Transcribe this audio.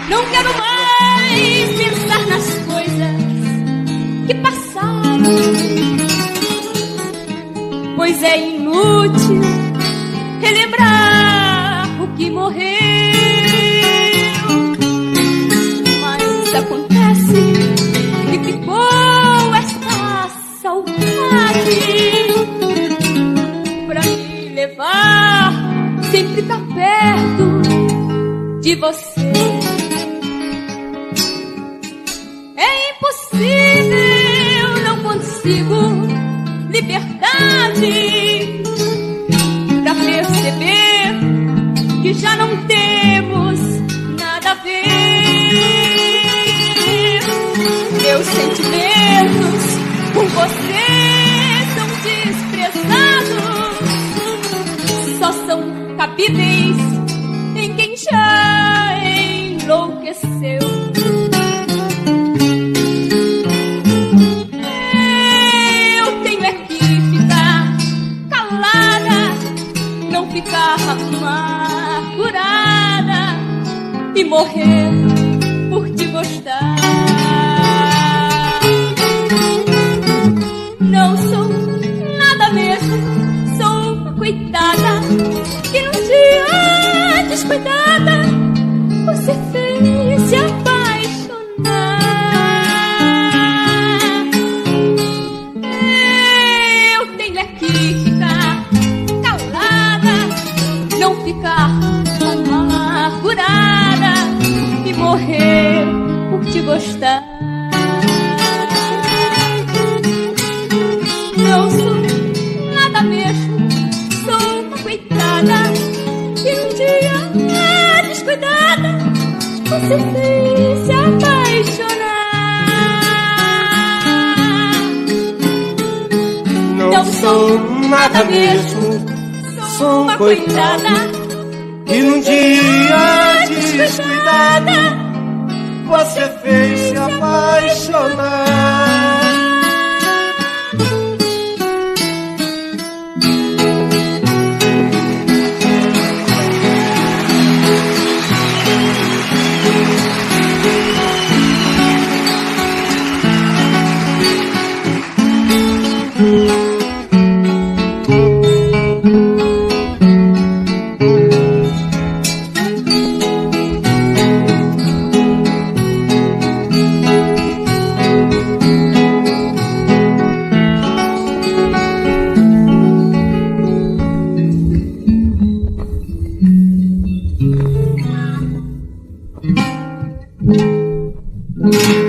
Não quero mais pensar nas coisas que passaram, pois é inútil relembrar o que morreu. Mas acontece que ficou esta saudade pra me levar sempre pra perto de você. É impossível, não consigo liberdade pra perceber que já não temos nada a ver. Meus sentimentos por você são desprezados, só são cabíveis em quem já enlouqueceu. Eu tenho é que ficar calada, não ficar amargurada e morrer por te gostar. Não sou nada mesmo, sou uma coitada que num dia descuidada você fez se apaixonar. Eu tenho é que ficar calada, não ficar amargurada e morrer por te gostar. Não sou nada mesmo, sou uma coitada que um dia descuidada você fez se apaixonar. Não sou nada mesmo, sou uma coitada que num dia descuidada você fez se apaixonar. Thank you.